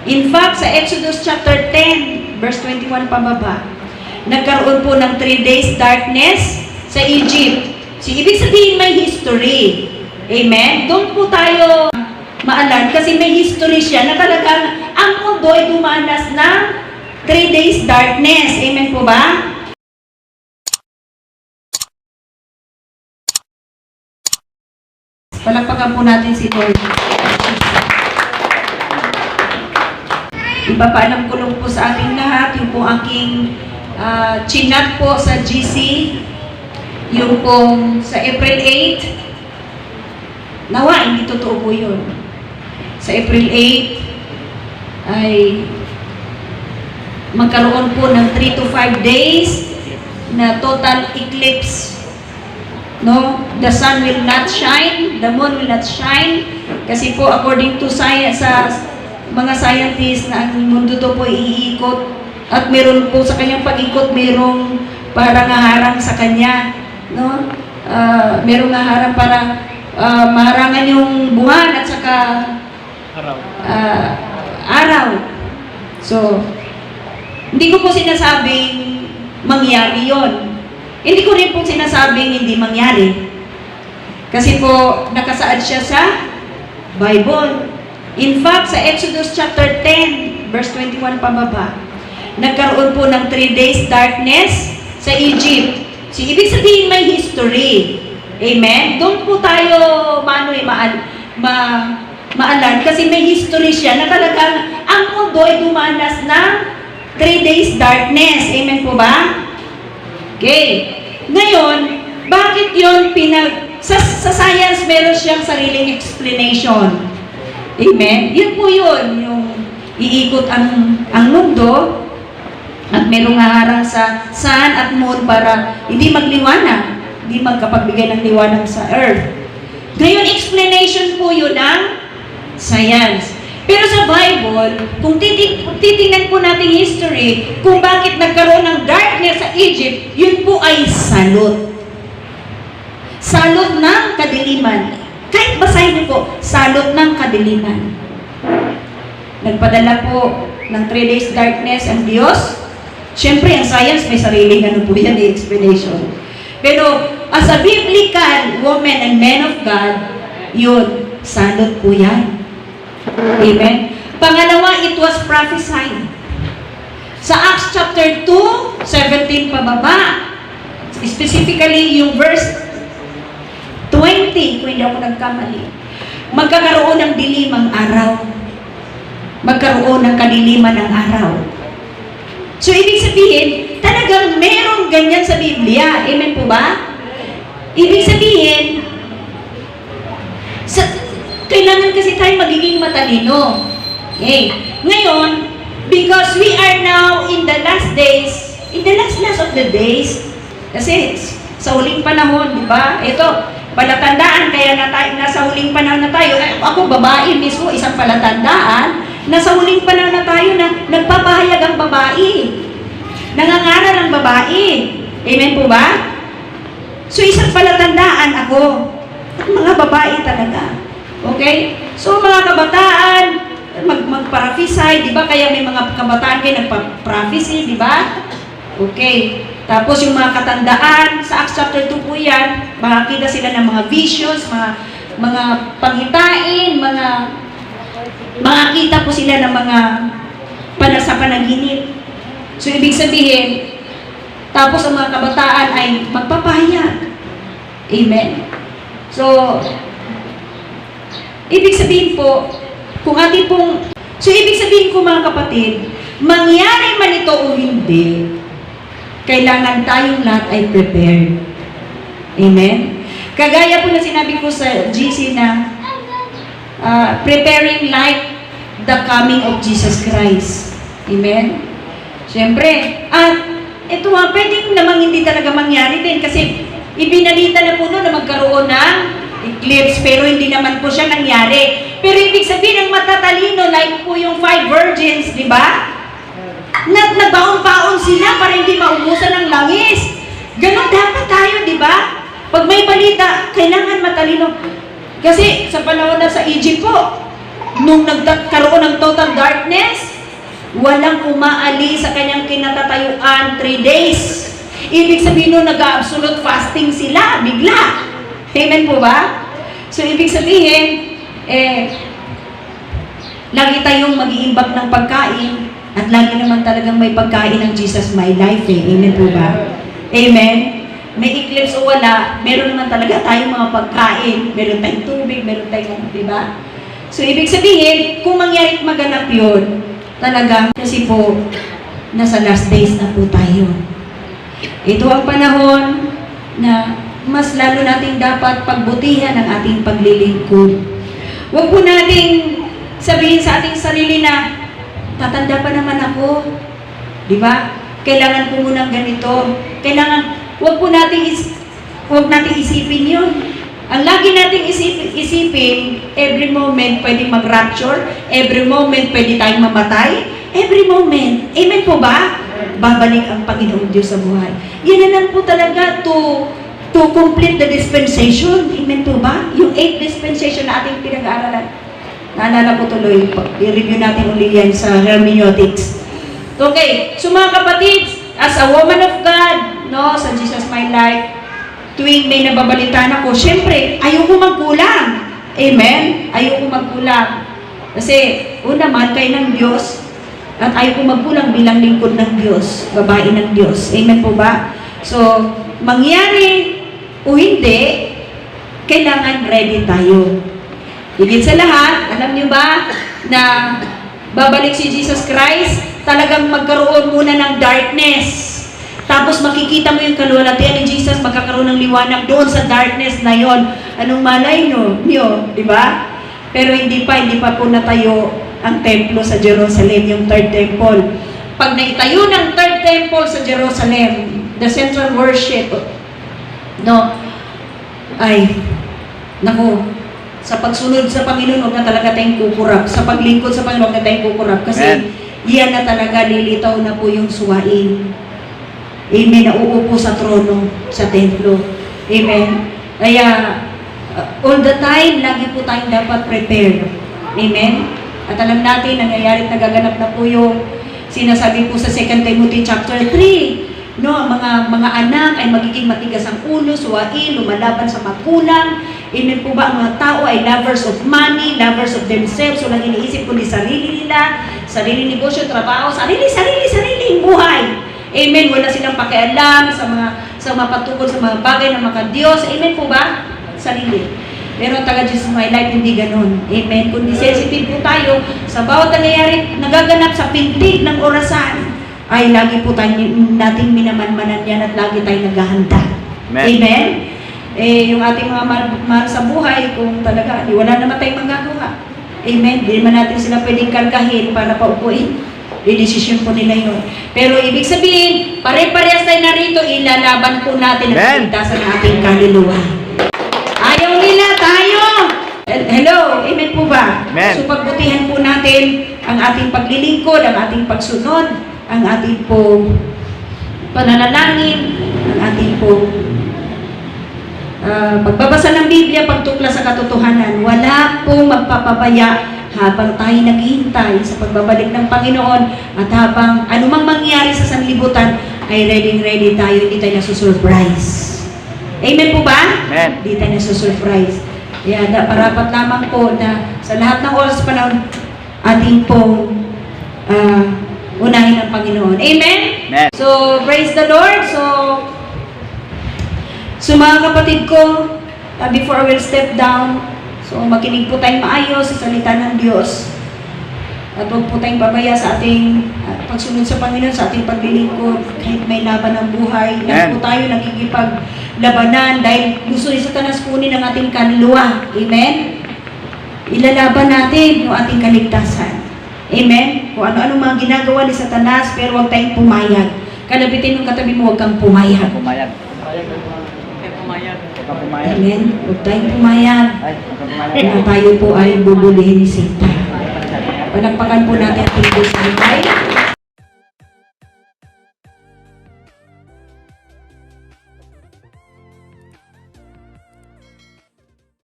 In fact, sa Exodus chapter 10, verse 21 pababa, nagkaroon po ng 3 days darkness sa Egypt. So, ibig sabihin may history. Amen? Doon po tayo maalan kasi may history siya na talagang ang mundo ay dumanas ng 3 days darkness. Amen po ba? Palakpakan po natin si Lord. Ipapaalam ko lang po sa ating lahat, yung po aking chinat po sa GC, yung po sa April 8, nawa, hindi totoo po yun. Sa April 8, ay magkaroon po ng 3 to 5 days na total eclipse. No? The sun will not shine, the moon will not shine, kasi po according to science, sa mga scientists na ang mundo to po iikot at meron po sa kanyang pag-ikot merong parang haharang sa kanya, no? Merong haharang para maharangan yung buwan at saka araw. So, hindi ko po sinasabing mangyari yon. Hindi ko rin po sinasabing hindi mangyari. Kasi po nakasaad siya sa Bible. In fact, sa Exodus chapter 10, verse 21 pababa, nagkaroon po ng 3 days darkness sa Egypt. So, ibig sabihin may history. Amen? Doon po tayo maalan kasi may history siya na talagang ang mundo ay dumanas ng 3 days darkness. Amen po ba? Okay. Ngayon, bakit yun sa science meron siyang sariling explanation. Amen? Yun po yun, yung iikot ang mundo at merong haharang sa sun at moon para hindi magliwanag, hindi magkapagbigay ng liwanag sa earth. Ngayon, explanation po yun ng science. Pero sa Bible, kung titingnan po natin history, kung bakit nagkaroon ng darkness sa Egypt, yun po ay salot. Salot ng kadiliman. Kahit basahin niyo po, salot ng kadiliman. Nagpadala po ng 3 days darkness ang Diyos. Siyempre, ang science may sariling yan, explanation. Pero, as a biblical woman and man of God, yun, salot po yan. Amen? Pangalawa, it was prophesied. Sa Acts chapter 2, 17 pababa, specifically yung verse 20, kung hindi ako nagkamali, magkakaroon ng dilim ang araw. Magkaroon ng kadiliman ng araw. So, ibig sabihin, talagang merong ganyan sa Biblia. Amen po ba? Ibig sabihin, kailangan kasi tayo magiging matalino. Okay. Ngayon, because we are now in the last days, in the last of the days, kasi sa huling panahon, di ba? Ito, palatandaan, kaya nasa huling panahon na tayo. Ako, babae mismo, isang palatandaan. Nasa huling panahon na tayo na nagpapahayag ang babae. Nangangaral ang babae. Amen po ba? So, isang palatandaan ako. Mga babae talaga. Okay? So, mga kabataan, mag-prophesy, di ba? Kaya may mga kabataan kayo nagpa-prophecy, di ba? Okay. Tapos yung mga katandaan, sa Acts chapter 2 po yan, makakita sila ng mga visions, mga panghitain, makakita po sila ng mga sa panaginip. So, ibig sabihin, tapos ang mga kabataan ay magpapahayag. Amen? So, ibig sabihin po, ibig sabihin ko mga kapatid, mangyari man ito o hindi, kailangan tayong lahat ay prepared. Amen? Kagaya po na sinabi ko sa GC na preparing like the coming of Jesus Christ. Amen? Siyempre, ito pwedeng namang hindi talaga mangyari din kasi ibinalita na po na magkaroon ng eclipse pero hindi naman po siya nangyari. Pero ibig sabihin ng matatalino like po yung 5 virgins, di ba? Nagbaon-baon sila para hindi maubusan ng langis. Ganon dapat tayo, di ba? Pag may balita, kailangan matalino. Kasi sa panahon na sa Egypt po, nung nagkaroon ng total darkness, walang umaalis sa kanyang kinatatayuan 3 days. Ibig sabihin nun, nag-absolute fasting sila, bigla. Amen po ba? So, ibig sabihin, lagi tayong mag-iimbak ng pagkain at lagi naman talagang may pagkain ng Jesus My Life. Amen po ba? Amen? May eclipse o wala, meron naman talaga tayong mga pagkain. Meron tayong tubig, meron tayong, di ba? So, ibig sabihin, kung mangyari maganap yun, talaga, kasi po, nasa last days na po tayo. Ito ang panahon na mas lalo nating dapat pagbutihan ang ating paglilingkod. Huwag po nating sabihin sa ating sarili na, tatanda pa naman ako. Di ba? Kailangan ko munang ganito. Huwag nating isipin yun. Ang lagi nating isipin, every moment pwedeng mag-rapture, every moment pwede tayong mamatay, every moment. Amen po ba? Babalik ang Panginoong Diyos sa buhay. Yan na lang po talaga to complete the dispensation. Amen po ba? Yung 8 dispensation na ating pinag-aaralan. Naalala ko tuloy, i-review natin ulit yan sa hermeneutics. Okay, so mga kapatid, as a woman of God, no, sa Jesus My Life, tuwing may nababalitaan ako, syempre, ayoko magkulang. Amen? Ayoko magkulang. Kasi, una, mahal kayo ng Diyos, at ayoko magkulang bilang lingkod ng Diyos, babae ng Diyos. Amen po ba? So, mangyari o hindi, kailangan ready tayo. Higit sa lahat, alam niyo ba, na babalik si Jesus Christ, talagang magkaroon muna ng darkness. Tapos makikita mo yung kaluwalhatian ni Jesus, magkakaroon ng liwanag doon sa darkness na yon. Anong malay nyo? Di ba? Pero hindi pa po natayo ang templo sa Jerusalem, yung third temple. Pag naitayo ng third temple sa Jerusalem, the central worship, sa pagsunod sa Panginoon, huwag na talaga tayong kukurap. Sa paglingkod sa Panginoon, huwag na tayong kukurap. Kasi yan na talaga, lilitaw na po yung suwain. Amen. Nauupo sa trono, sa templo. Amen. Kaya, all the time, lagi po tayong dapat prepared. Amen. At alam natin, nangyayari, nagaganap na po yung sinasabi po sa 2 Timothy chapter 3. No, mga anak ay magiging matigas ang ulo, suwain, lumalaban sa magulang. Amen po ba? Ang mga tao ay lovers of money, lovers of themselves. So, lang iniisip ko ni sarili nila, sarili negosyo, trabaho, sarili buhay. Amen. Wala silang pakialam sa mga patungkol sa mga bagay ng mga Diyos. Amen po ba? Sarili. Pero ang taga Jesus My Life, hindi ganun. Amen. Kundi sensitive po tayo sa bawat nangyayari, nagaganap sa pintig ng orasan, ay lagi po nating minamanmanan yan at lagi tayong naghahanda. Amen. Amen? Yung ating mga mahal sa buhay, kung talaga, wala naman tayong magagawa. Amen? Hindi naman natin sila pwedeng kargahin para paupuin. Decision po nila yun. Pero ibig sabihin, pare-parehas tayo narito, ilalaban po natin ang kaligtasan ng ating kaluluwa. Ayaw nila, tayo! Hello, amen po ba? Amen. So pagbutihan po natin ang ating paglilingkod, ang ating pagsunod, ang ating po pananalangin, ang ating po pagbabasa ng Biblia, pagtukla sa katotohanan. Wala pong magpapabaya habang tayo naghihintay sa pagbabalik ng Panginoon at habang anumang mangyari sa sanlibutan, ay ready tayo, hindi tayo nasusurprise. Amen po ba? Amen. Hindi tayo nasusurprise. Kaya parapat lamang po na sa lahat ng oras panahon, ating pong unahin ng Panginoon. Amen? Amen? So, praise the Lord. So mga kapatid ko, before I will step down, so makinig po tayong maayos sa salita ng Diyos. At huwag po tayong babaya sa ating pagsunod sa Panginoon, sa ating paglilingkod, kahit may laban ng buhay. Lahat po tayo nagkikipaglabanan dahil gusto ni Satanas kunin ang ating kaluluwa. Amen? Ilalaban natin yung ating kaligtasan. Amen? Kung ano-ano mga ginagawa ni Satanas, pero huwag tayong pumayag. Kalabitin ng katabi mo, huwag kang pumayag. Pumayag. Amen? Huwag tayong pumayag. Na tayo po ay bubulihin ni Satan. Palakpakan po natin ang Diyos sa buhay.